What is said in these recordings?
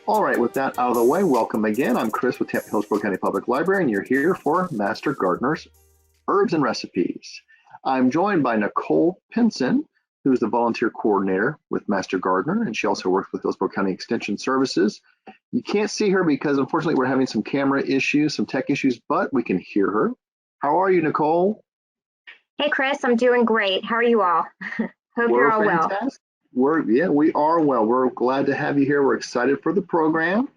All right, with that out of the way, welcome again. I'm Chris with Tampa Hillsborough County Public Library, and you're here for Master Gardener's Herbs and Recipes. I'm joined by Nicole Pinson, who's the volunteer coordinator with Master Gardener, and she also works with Hillsborough County Extension Services. You can't see her because unfortunately we're having some camera issues, some tech issues, but we can hear her. How are you, Nicole? Hey, Chris, I'm doing great. How are you all? Hope you're all well. We are well. We're glad to have you here. We're excited for the program.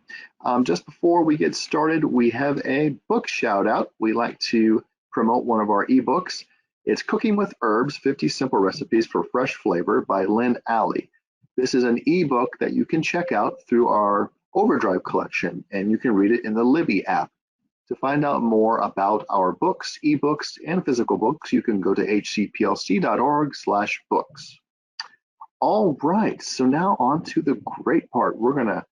Just before we get started, we have a book shout out. We like to promote one of our ebooks. It's Cooking with Herbs, 50 Simple Recipes for Fresh Flavor by Lynn. This is an ebook that you can check out through our Overdrive collection, and you can read it in the Libby app. To find out more about our books, ebooks, and physical books, you can go to hcplc.org/books. All right, so now on to the great part. We're gonna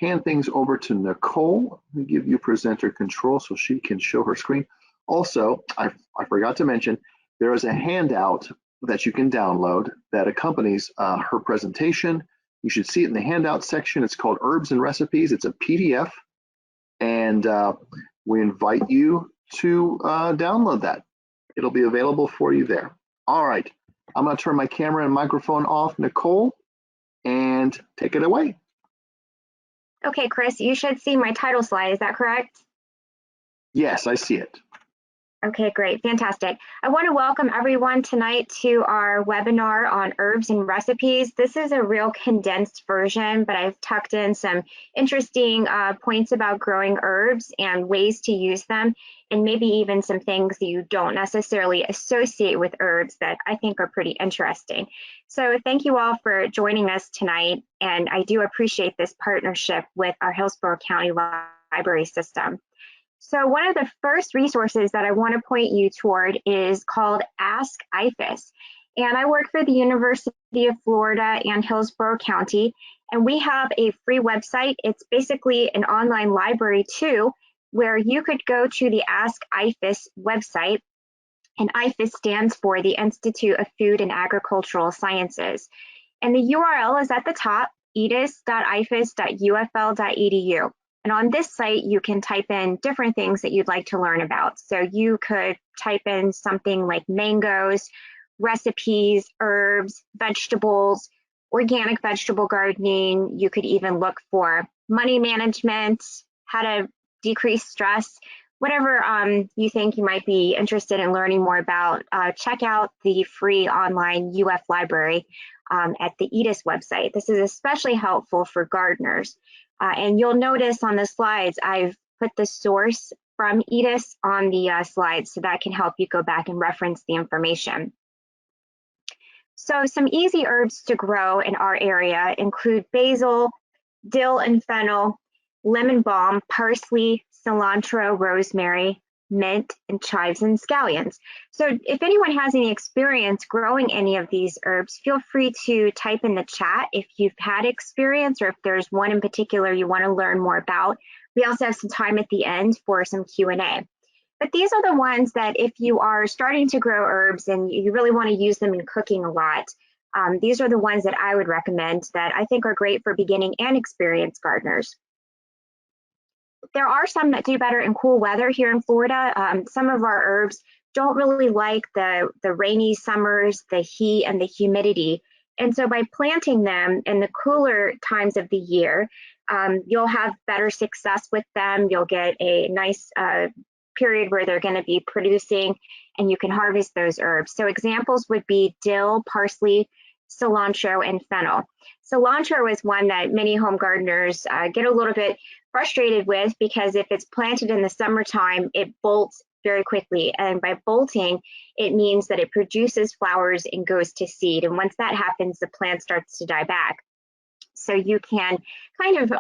hand things over to Nicole. Let me give you presenter control so she can show her screen. Also, I forgot to mention, there is a handout that you can download that accompanies her presentation. You should see it in the handout section. It's called Herbs and Recipes. It's a PDF, and we invite you to download that. It'll be available for you there. All right. I'm going to turn my camera and microphone off, Nicole, and take it away. Okay, Chris, you should see my title slide. Is that correct? Yes, I see it. Okay, great, fantastic. I want to welcome everyone tonight to our webinar on herbs and recipes. This is a real condensed version, but I've tucked in some interesting points about growing herbs and ways to use them, and maybe even some things that you don't necessarily associate with herbs that I think are pretty interesting. So thank you all for joining us tonight, and I do appreciate this partnership with our Hillsborough County Library System. So one of the first resources that I want to point you toward is called Ask IFAS. And I work for the University of Florida and Hillsborough County, and we have a free website. It's basically an online library too, where you could go to the Ask IFAS website, and IFAS stands for the Institute of Food and Agricultural Sciences. And the URL is at the top, edis.ifas.ufl.edu. And on this site, you can type in different things that you'd like to learn about. So you could type in something like mangoes, recipes, herbs, vegetables, organic vegetable gardening. You could even look for money management, how to decrease stress, whatever you think you might be interested in learning more about. Check out the free online UF library at the EDIS website. This is especially helpful for gardeners. And you'll notice on the slides, I've put the source from EDIS on the slides, so that can help you go back and reference the information. So some easy herbs to grow in our area include basil, dill and fennel, lemon balm, parsley, cilantro, rosemary, mint, and chives and scallions. So if anyone has any experience growing any of these herbs, feel free to type in the chat if you've had experience or if there's one in particular you want to learn more about. We also have some time at the end for some Q&A. But these are the ones that if you are starting to grow herbs and you really want to use them in cooking a lot, these are the ones that I would recommend that I think are great for beginning and experienced gardeners. There are some that do better in cool weather here in Florida. Some of our herbs don't really like the rainy summers, the heat, and the humidity. And so by planting them in the cooler times of the year, you'll have better success with them. You'll get a nice period where they're going to be producing, and you can harvest those herbs. So examples would be dill, parsley, cilantro, and fennel. Cilantro is one that many home gardeners get a little bit frustrated with because if it's planted in the summertime, it bolts very quickly. And by bolting, it means that it produces flowers and goes to seed. And once that happens, the plant starts to die back. So you can kind of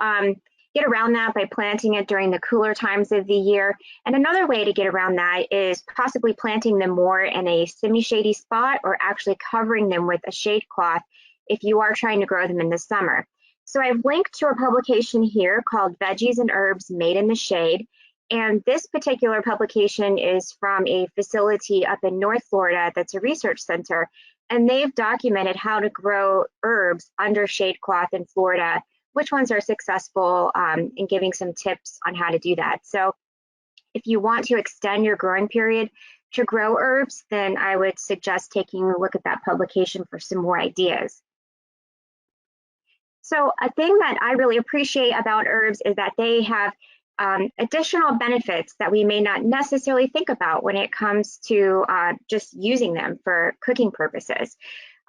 get around that by planting it during the cooler times of the year. And another way to get around that is possibly planting them more in a semi-shady spot or actually covering them with a shade cloth if you are trying to grow them in the summer. So I've linked to a publication here called Veggies and Herbs Made in the Shade. And this particular publication is from a facility up in North Florida that's a research center. And they've documented how to grow herbs under shade cloth in Florida which ones are successful, and giving some tips on how to do that. So if you want to extend your growing period to grow herbs, then I would suggest taking a look at that publication for some more ideas. So a thing that I really appreciate about herbs is that they have additional benefits that we may not necessarily think about when it comes to just using them for cooking purposes.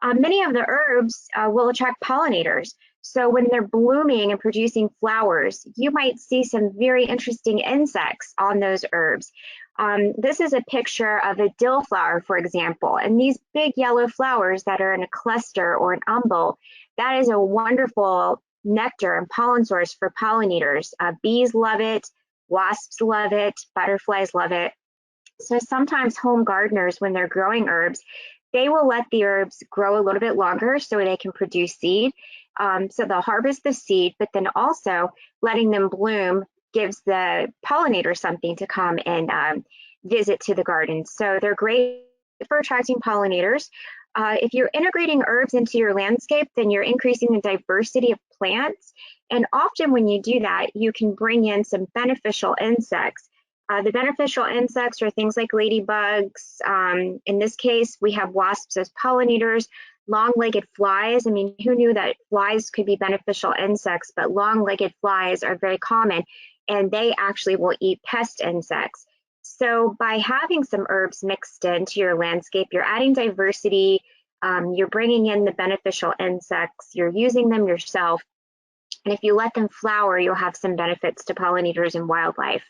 Many of the herbs will attract pollinators. So when they're blooming and producing flowers, you might see some very interesting insects on those herbs. This is a picture of a dill flower, for example, and these big yellow flowers that are in a cluster or an umbel, that is a wonderful nectar and pollen source for pollinators. Bees love it, wasps love it, butterflies love it. So sometimes home gardeners, when they're growing herbs, they will let the herbs grow a little bit longer so they can produce seed. So they'll harvest the seed, but then also letting them bloom gives the pollinator something to come and visit to the garden. So they're great for attracting pollinators. If you're integrating herbs into your landscape, then you're increasing the diversity of plants. And often when you do that, you can bring in some beneficial insects. The beneficial insects are things like ladybugs. In this case, we have wasps as pollinators, long-legged flies. I mean, who knew that flies could be beneficial insects, but long-legged flies are very common, and they actually will eat pest insects. So by having some herbs mixed into your landscape, you're adding diversity, you're bringing in the beneficial insects, you're using them yourself, and if you let them flower, you'll have some benefits to pollinators and wildlife.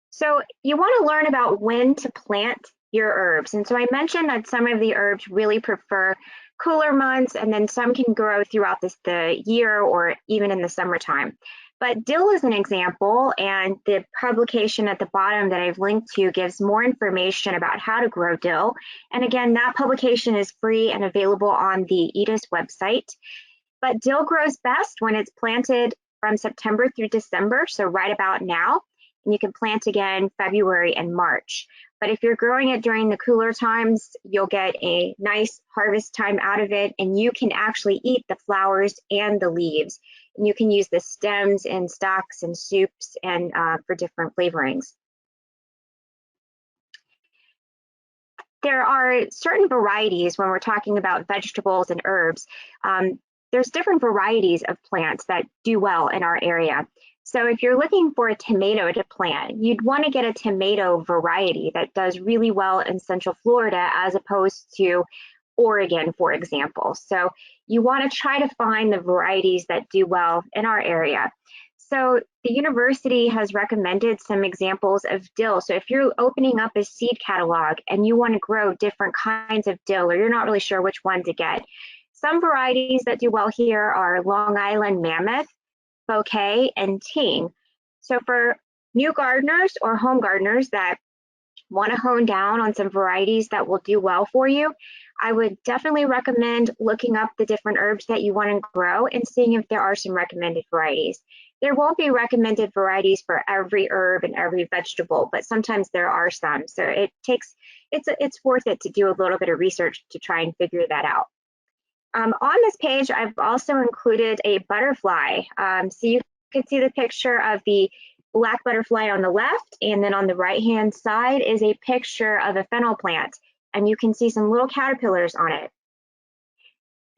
So you want to learn about when to plant your herbs. And so I mentioned that some of the herbs really prefer cooler months, and then some can grow throughout the year or even in the summertime. But dill is an example, and the publication at the bottom that I've linked to gives more information about how to grow dill. And again, that publication is free and available on the IFAS website. But dill grows best when it's planted from September through December, so right about now. And you can plant again February and March. But if you're growing it during the cooler times, you'll get a nice harvest time out of it, and you can actually eat the flowers and the leaves. And you can use the stems in stocks and soups and for different flavorings. There are certain varieties when we're talking about vegetables and herbs. There's different varieties of plants that do well in our area. So if you're looking for a tomato to plant, you'd want to get a tomato variety that does really well in Central Florida as opposed to Oregon, for example. So you want to try to find the varieties that do well in our area. So the university has recommended some examples of dill. So if you're opening up a seed catalog and you want to grow different kinds of dill, or you're not really sure which one to get, some varieties that do well here are Long Island Mammoth, Bouquet, and Ting. So for new gardeners or home gardeners that want to hone down on some varieties that will do well for you, I would definitely recommend looking up the different herbs that you want to grow and seeing if there are some recommended varieties. There won't be recommended varieties for every herb and every vegetable, but sometimes there are some. So it's worth it to do a little bit of research to try and figure that out. On this page, I've also included a butterfly. So you can see the picture of the black butterfly on the left, and then on the right-hand side is a picture of a fennel plant, and you can see some little caterpillars on it.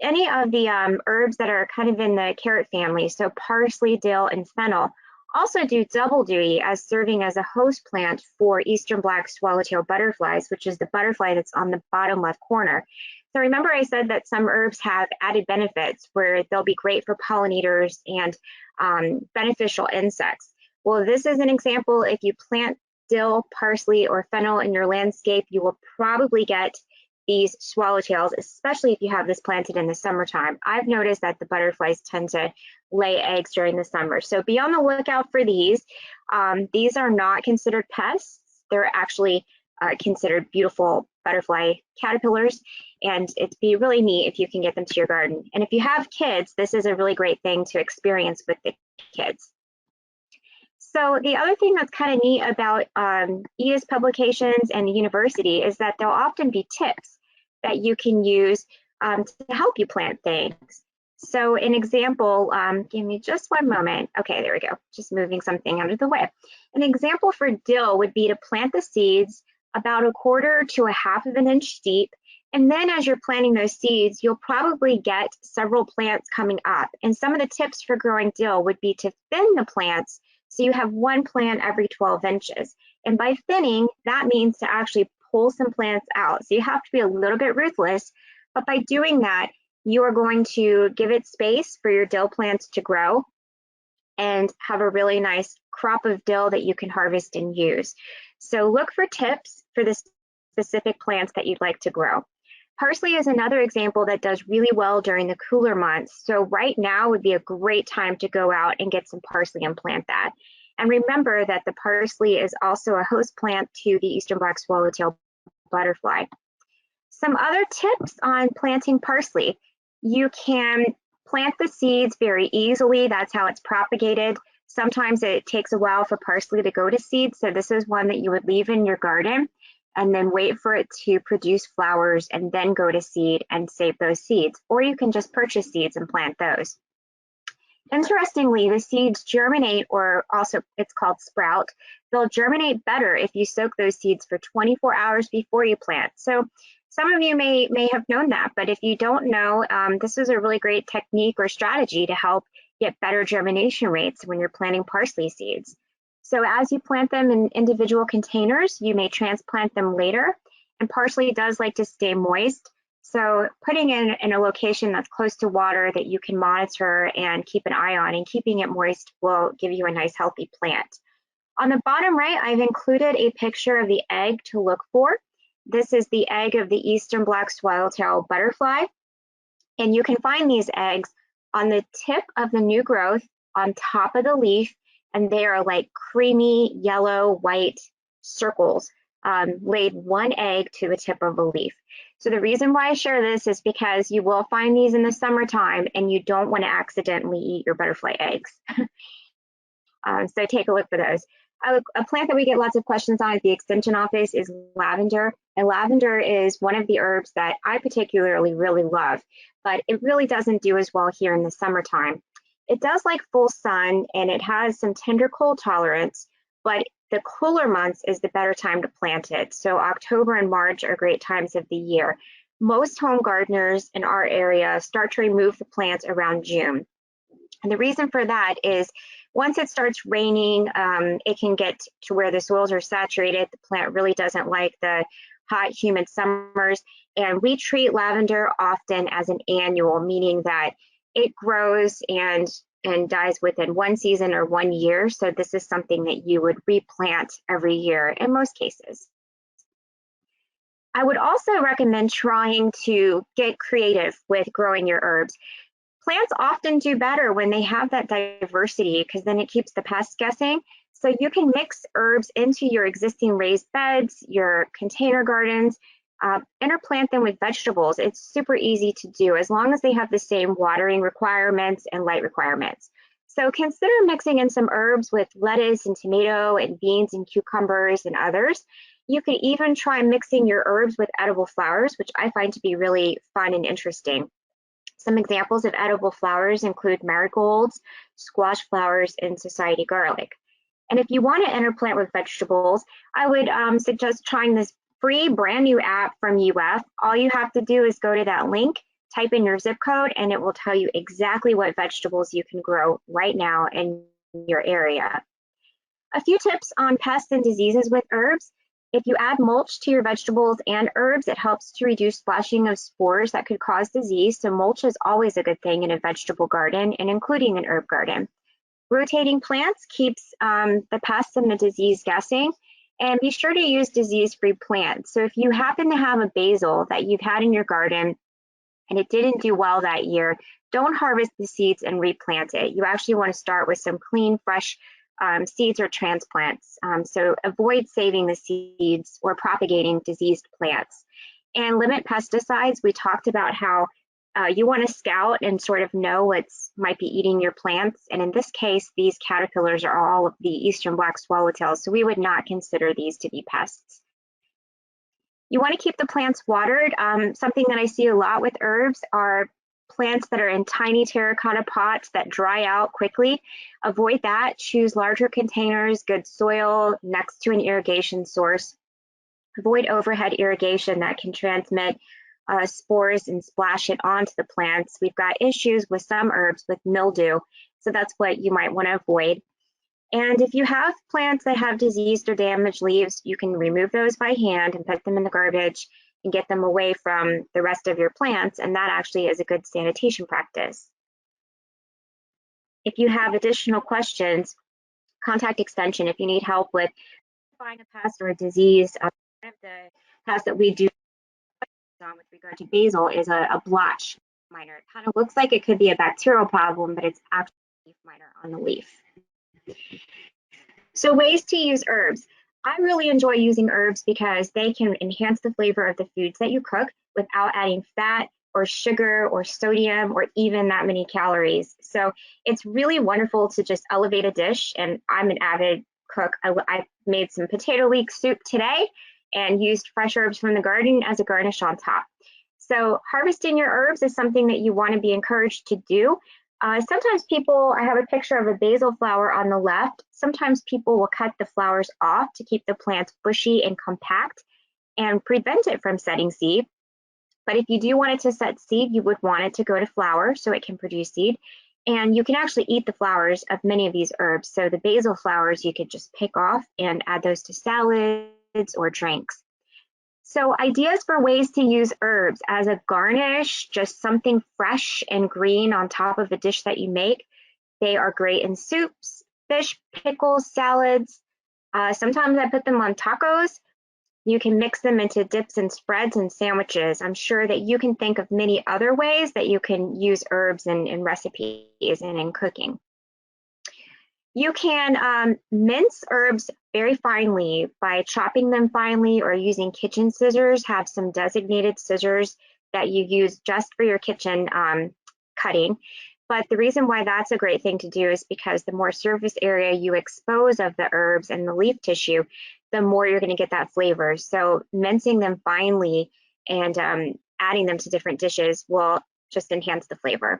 Any of the herbs that are kind of in the carrot family, so parsley, dill, and fennel, also do double duty as serving as a host plant for eastern black swallowtail butterflies, which is the butterfly that's on the bottom left corner. So remember I said that some herbs have added benefits where they'll be great for pollinators and beneficial insects. Well, this is an example. If you plant dill, parsley, or fennel in your landscape, you will probably get these swallowtails, especially if you have this planted in the summertime. I've noticed that the butterflies tend to lay eggs during the summer. So be on the lookout for these. These are not considered pests. They're actually considered beautiful butterfly caterpillars, and it'd be really neat if you can get them to your garden. And if you have kids, this is a really great thing to experience with the kids. So the other thing that's kind of neat about IFAS publications and the university is that there'll often be tips that you can use to help you plant things. So an example, give me just one moment. Okay, there we go. Just moving something out of the way. An example for dill would be to plant the seeds about 1/4 to 1/2 of an inch deep. And then as you're planting those seeds, you'll probably get several plants coming up. And some of the tips for growing dill would be to thin the plants so you have one plant every 12 inches. And by thinning, that means to actually pull some plants out. So you have to be a little bit ruthless, but by doing that, you are going to give it space for your dill plants to grow and have a really nice crop of dill that you can harvest and use. So look for tips for the specific plants that you'd like to grow. Parsley is another example that does really well during the cooler months. So right now would be a great time to go out and get some parsley and plant that. And remember that the parsley is also a host plant to the eastern black swallowtail butterfly. Some other tips on planting parsley. You can plant the seeds very easily. That's how it's propagated. Sometimes it takes a while for parsley to go to seed. So this is one that you would leave in your garden and then wait for it to produce flowers and then go to seed and save those seeds. Or you can just purchase seeds and plant those. Interestingly, the seeds germinate, or also it's called sprout. They'll germinate better if you soak those seeds for 24 hours before you plant. So some of you may have known that, but if you don't know, this is a really great technique or strategy to help get better germination rates when you're planting parsley seeds. So as you plant them in individual containers, you may transplant them later, and parsley does like to stay moist. So putting it in a location that's close to water that you can monitor and keep an eye on, and keeping it moist will give you a nice healthy plant. On the bottom right, I've included a picture of the egg to look for. This is the egg of the eastern black swallowtail butterfly. And you can find these eggs on the tip of the new growth on top of the leaf. And they are like creamy yellow, white circles laid one egg to the tip of a leaf. So the reason why I share this is because you will find these in the summertime and you don't want to accidentally eat your butterfly eggs. So take a look for those. A plant that we get lots of questions on at the Extension office is lavender. And lavender is one of the herbs that I particularly really love, but it really doesn't do as well here in the summertime. It does like full sun and it has some tender cold tolerance, but the cooler months is the better time to plant it. So October and March are great times of the year. Most home gardeners in our area start to remove the plants around June. And the reason for that is once it starts raining, it can get to where the soils are saturated. The plant really doesn't like the hot, humid summers. And we treat lavender often as an annual, meaning that it grows and dies within one season or 1 year. So this is something that you would replant every year in most cases. I would also recommend trying to get creative with growing your herbs. Plants often do better when they have that diversity because then it keeps the pests guessing. So you can mix herbs into your existing raised beds, your container gardens, interplant them with vegetables. It's super easy to do as long as they have the same watering requirements and light requirements. So consider mixing in some herbs with lettuce and tomato and beans and cucumbers and others. You could even try mixing your herbs with edible flowers, which I find to be really fun and interesting. Some examples of edible flowers include marigolds, squash flowers, and society garlic. And if you want to interplant with vegetables, I would suggest trying this free brand new app from UF. All you have to do is go to that link, type in your zip code, and it will tell you exactly what vegetables you can grow right now in your area. A few tips on pests and diseases with herbs. If you add mulch to your vegetables and herbs, it helps to reduce splashing of spores that could cause disease. So mulch is always a good thing in a vegetable garden and including an herb garden. Rotating plants keeps the pests and the disease guessing. And be sure to use disease-free plants. So if you happen to have a basil that you've had in your garden and it didn't do well that year, don't harvest the seeds and replant it. You actually want to start with some clean, fresh seeds or transplants. So avoid saving the seeds or propagating diseased plants. And limit pesticides. We talked about how you want to scout and sort of know what might be eating your plants. And in this case, these caterpillars are all of the eastern black swallowtails, so we would not consider these to be pests. You want to keep the plants watered. Something that I see a lot with herbs are plants that are in tiny terracotta pots that dry out quickly, avoid that. Choose larger containers, good soil next to an irrigation source. Avoid overhead irrigation that can transmit spores and splash it onto the plants. We've got issues with some herbs with mildew, so that's what you might want to avoid. And if you have plants that have diseased or damaged leaves, you can remove those by hand and put them in the garbage and get them away from the rest of your plants, and that actually is a good sanitation practice. If you have additional questions, contact Extension if you need help with finding a pest or a disease. One of the pests that we do with regard to basil is a blotch miner. It kind of looks like it could be a bacterial problem, but it's actually a leaf miner on the leaf. So ways to use herbs. I really enjoy using herbs because they can enhance the flavor of the foods that you cook without adding fat or sugar or sodium or even that many calories. So it's really wonderful to just elevate a dish, and I'm an avid cook. I made some potato leek soup today and used fresh herbs from the garden as a garnish on top. So harvesting your herbs is something that you want to be encouraged to do. Sometimes people, I have a picture of a basil flower on the left. Sometimes people will cut the flowers off to keep the plants bushy and compact and prevent it from setting seed. But if you do want it to set seed, you would want it to go to flower so it can produce seed. And you can actually eat the flowers of many of these herbs. So the basil flowers, you could just pick off and add those to salads or drinks. So ideas for ways to use herbs as a garnish, just something fresh and green on top of a dish that you make. They are great in soups, fish, pickles, salads. Sometimes I put them on tacos. You can mix them into dips and spreads and sandwiches. I'm sure that you can think of many other ways that you can use herbs in recipes and in cooking. You can mince herbs very finely by chopping them finely or using kitchen scissors. Have some designated scissors that you use just for your kitchen cutting. But the reason why that's a great thing to do is because the more surface area you expose of the herbs and the leaf tissue, the more you're going to get that flavor. So mincing them finely and adding them to different dishes will just enhance the flavor.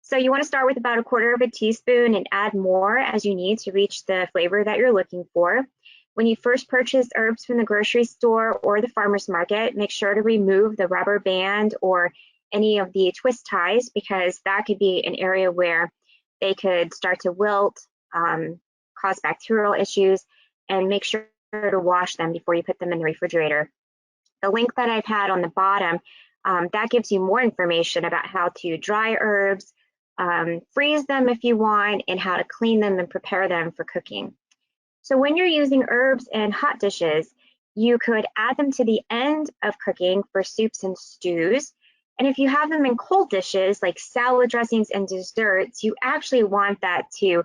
So you want to start with about 1/4 teaspoon and add more as you need to reach the flavor that you're looking for. When you first purchase herbs from the grocery store or the farmer's market, make sure to remove the rubber band or any of the twist ties, because that could be an area where they could start to wilt, cause bacterial issues, and make sure to wash them before you put them in the refrigerator. The link that I've had on the bottom, that gives you more information about how to dry herbs, freeze them if you want, and how to clean them and prepare them for cooking. So when you're using herbs in hot dishes, you could add them to the end of cooking for soups and stews. And if you have them in cold dishes like salad dressings and desserts, you actually want that to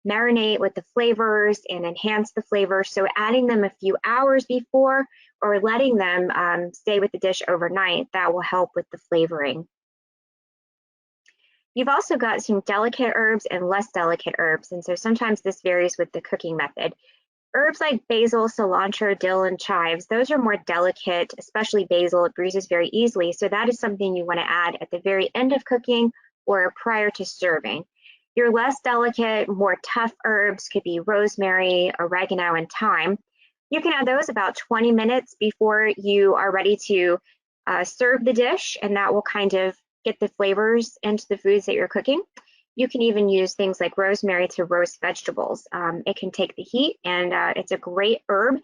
marinate with the flavors and enhance the flavor. So adding them a few hours before or letting them stay with the dish overnight, that will help with the flavoring. You've also got some delicate herbs and less delicate herbs, and so sometimes this varies with the cooking method. Herbs like basil, cilantro, dill, and chives, those are more delicate, especially basil. It bruises very easily, so that is something you want to add at the very end of cooking or prior to serving. Your less delicate, more tough herbs could be rosemary, oregano, and thyme. You can add those about 20 minutes before you are ready to serve the dish, and that will kind of get the flavors into the foods that you're cooking. You can even use things like rosemary to roast vegetables. It can take the heat, and it's a great herb.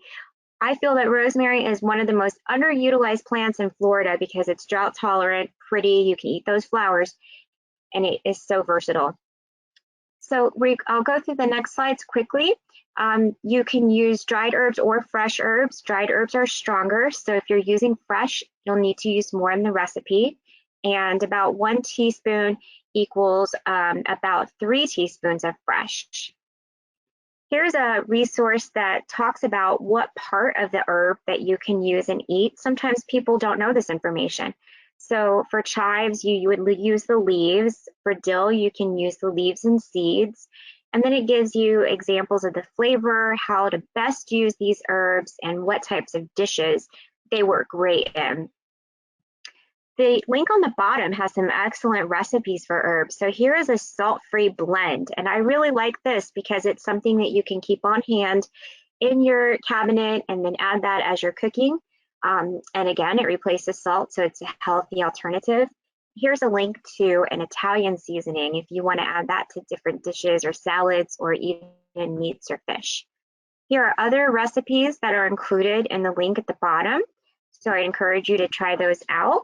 I feel that rosemary is one of the most underutilized plants in Florida because it's drought tolerant, pretty, you can eat those flowers, and it is so versatile. So I'll go through the next slides quickly. You can use dried herbs or fresh herbs. Dried herbs are stronger, so if you're using fresh, you'll need to use more in the recipe. And about 1 teaspoon equals about 3 teaspoons of fresh. Here's a resource that talks about what part of the herb that you can use and eat. Sometimes people don't know this information. So for chives, you would use the leaves. For dill, you can use the leaves and seeds. And then it gives you examples of the flavor, how to best use these herbs, and what types of dishes they work great in. The link on the bottom has some excellent recipes for herbs. So here is a salt-free blend, and I really like this because it's something that you can keep on hand in your cabinet and then add that as you're cooking. And again, it replaces salt, so it's a healthy alternative. Here's a link to an Italian seasoning if you want to add that to different dishes or salads or even meats or fish. Here are other recipes that are included in the link at the bottom, so I encourage you to try those out.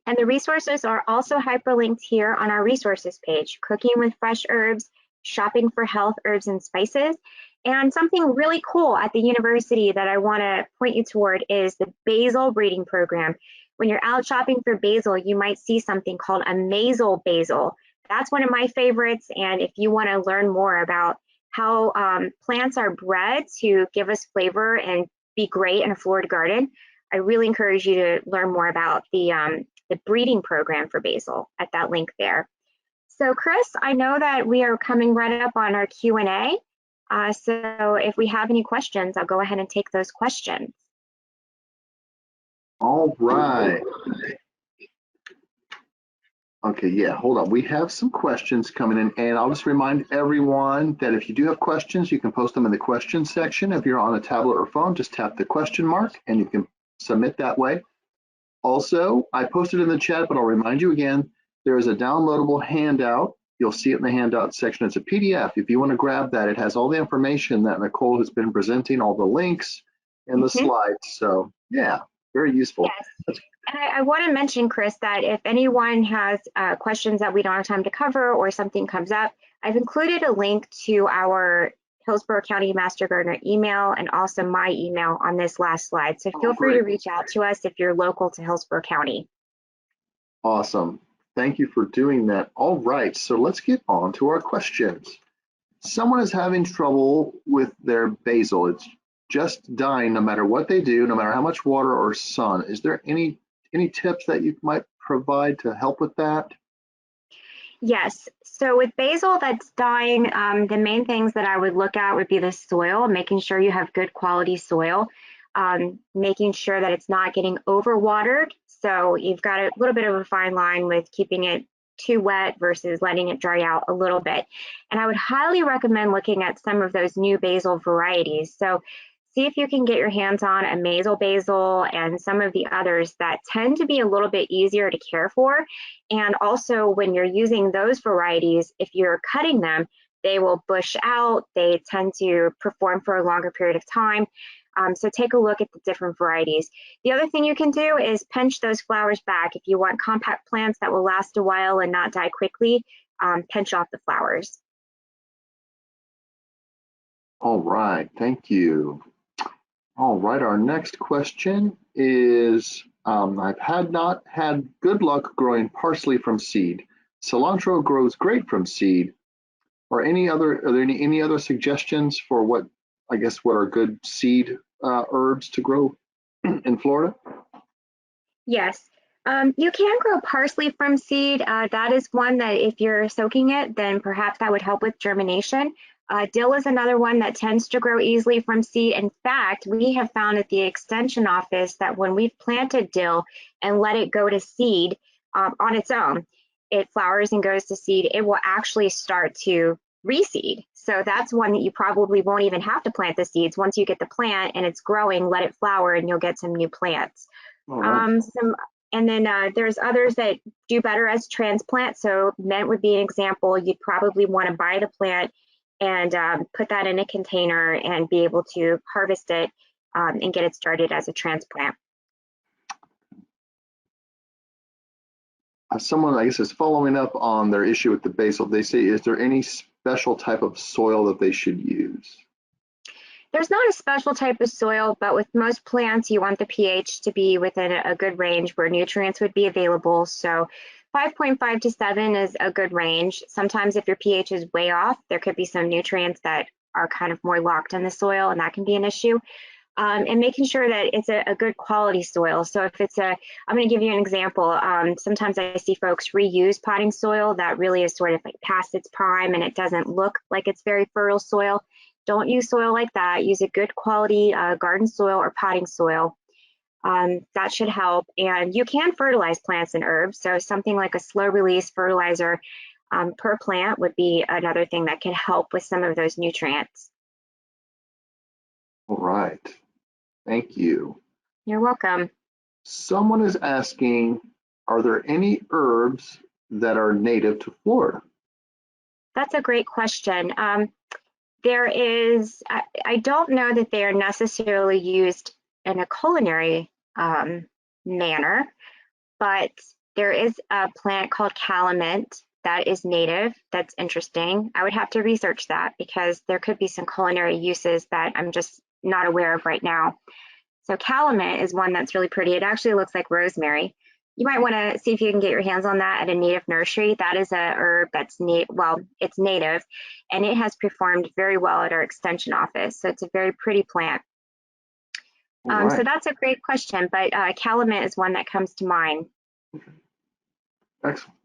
And the resources are also hyperlinked here on our resources page: cooking with fresh herbs, shopping for health, herbs, and spices. And something really cool at the university that I want to point you toward is the basil breeding program. When you're out shopping for basil, you might see something called a mazel basil. That's one of my favorites. And if you want to learn more about how plants are bred to give us flavor and be great in a floored garden, I really encourage you to learn more about the breeding program for basil at that link there. So Chris, I know that we are coming right up on our Q&A. So if we have any questions, I'll go ahead and take those questions. All right. Okay, yeah, hold on. We have some questions coming in, and I'll just remind everyone that if you do have questions, you can post them in the question section. If you're on a tablet or phone, just tap the question mark and you can submit that way. Also, I posted in the chat, but I'll remind you again, there is a downloadable handout. You'll see it in the handout section. It's a PDF. If you want to grab that, it has all the information that Nicole has been presenting, all the links and the slides. So yeah, very useful. Yes. And I want to mention, Chris, that if anyone has questions that we don't have time to cover or something comes up, I've included a link to our Hillsborough County Master Gardener email and also my email on this last slide. So feel free to reach out to us if you're local to Hillsborough County. Awesome. Thank you for doing that. All right, so let's get on to our questions. Someone is having trouble with their basil. It's just dying no matter what they do, no matter how much water or sun. Is there any tips that you might provide to help with that? Yes, so with basil that's dying, the main things that I would look at would be the soil, making sure you have good quality soil, making sure that it's not getting overwatered. So you've got a little bit of a fine line with keeping it too wet versus letting it dry out a little bit. And I would highly recommend looking at some of those new basil varieties. So see if you can get your hands on a mazel basil and some of the others that tend to be a little bit easier to care for. And also when you're using those varieties, if you're cutting them, they will bush out. They tend to perform for a longer period of time. So take a look at the different varieties. The other thing you can do is pinch those flowers back. If you want compact plants that will last a while and not die quickly, pinch off the flowers. All right, thank you. All right, our next question is, I've not had good luck growing parsley from seed. Cilantro grows great from seed. Are there any other suggestions for what are good seed herbs to grow in Florida? Yes, you can grow parsley from seed. That is one that if you're soaking it, then perhaps that would help with germination. Dill is another one that tends to grow easily from seed. In fact, we have found at the Extension office that when we've planted dill and let it go to seed on its own, it flowers and goes to seed, it will actually start to reseed. So that's one that you probably won't even have to plant the seeds. Once you get the plant and it's growing, let it flower and you'll get some new plants. Right. And then there's others that do better as transplant. So mint would be an example. You'd probably want to buy the plant and put that in a container and be able to harvest it and get it started as a transplant. Someone, I guess, is following up on their issue with the basil. They say, is there any special type of soil that they should use? There's not a special type of soil, but with most plants, you want the pH to be within a good range where nutrients would be available. So 5.5 to 7 is a good range. Sometimes if your pH is way off, there could be some nutrients that are kind of more locked in the soil, and that can be an issue. And making sure that it's a good quality soil. So if it's I'm going to give you an example. Sometimes I see folks reuse potting soil that really is sort of like past its prime and it doesn't look like it's very fertile soil. Don't use soil like that. Use a good quality garden soil or potting soil. That should help. And you can fertilize plants and herbs. So something like a slow release fertilizer per plant would be another thing that can help with some of those nutrients. All right. Thank you. You're welcome. Someone is asking, are there any herbs that are native to Florida? That's a great question. There is, I don't know that they are necessarily used in a culinary manner, but there is a plant called calamint that is native. That's interesting. I would have to research that because there could be some culinary uses that I'm just not aware of right now. So calamint is one that's really pretty. It actually looks like rosemary. You might want to see if you can get your hands on that at a native nursery. That is a herb that's it's native, and it has performed very well at our extension office. So it's a very pretty plant. Right. So that's a great question, but calamint is one that comes to mind. Excellent.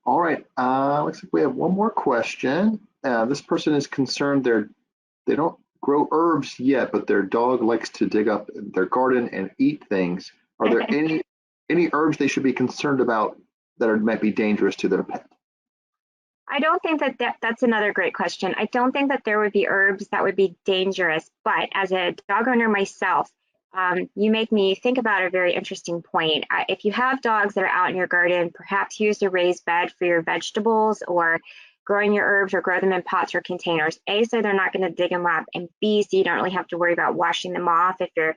All right. Looks like we have one more question. This person is concerned they don't grow herbs yet, but their dog likes to dig up their garden and eat things. Are there any herbs they should be concerned about that might be dangerous to their pet? I don't think that's another great question. I don't think that there would be herbs that would be dangerous, but as a dog owner myself, you make me think about a very interesting point. If you have dogs that are out in your garden, perhaps use a raised bed for your vegetables or growing your herbs or grow them in pots or containers. A, so they're not going to dig them up, and B, so you don't really have to worry about washing them off if your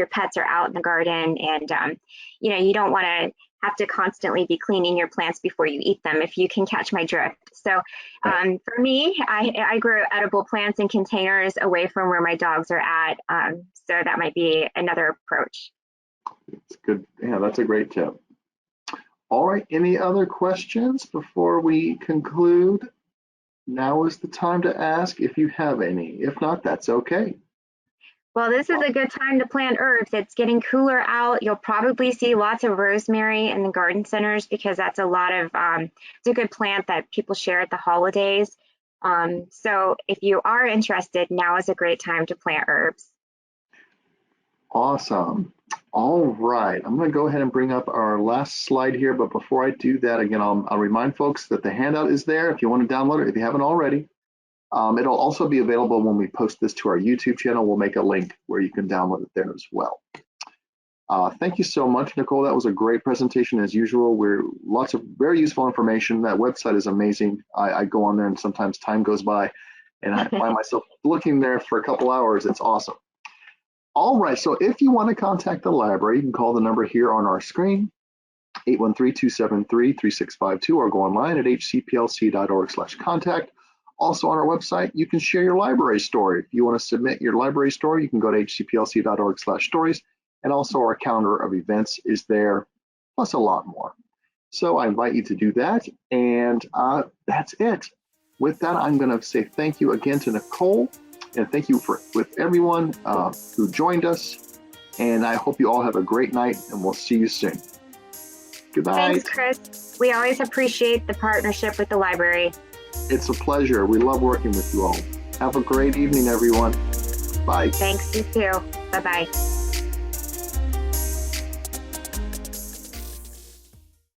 pets are out in the garden, and you don't want to have to constantly be cleaning your plants before you eat them, if you can catch my drift. So for me, I grow edible plants in containers away from where my dogs are at. So that might be another approach. It's good. Yeah, that's a great tip. All right, any other questions before we conclude? Now is the time to ask if you have any. If not, that's okay. Well, this is a good time to plant herbs. It's getting cooler out. You'll probably see lots of rosemary in the garden centers because that's it's a good plant that people share at the holidays. So if you are interested, now is a great time to plant herbs. Awesome. All right, I'm going to go ahead and bring up our last slide here, but before I do that, again, I'll remind folks that the handout is there if you want to download it, if you haven't already. It'll also be available when we post this to our YouTube channel. We'll make a link where you can download it there as well. Thank you so much, Nicole. That was a great presentation as usual. Lots of very useful information. That website is amazing. I go on there and sometimes time goes by and I find myself looking there for a couple hours. It's awesome. All right, so if you want to contact the library, you can call the number here on our screen, 813-273-3652, or go online at hcplc.org/contact. Also on our website, you can share your library story. If you want to submit your library story, you can go to hcplc.org/stories, and also our calendar of events is there, plus a lot more. So I invite you to do that, and that's it. With that, I'm going to say thank you again to Nicole. And thank you with everyone who joined us. And I hope you all have a great night, and we'll see you soon. Goodbye. Thanks, Chris. We always appreciate the partnership with the library. It's a pleasure. We love working with you all. Have a great evening, everyone. Bye. Thanks, you too. Bye-bye.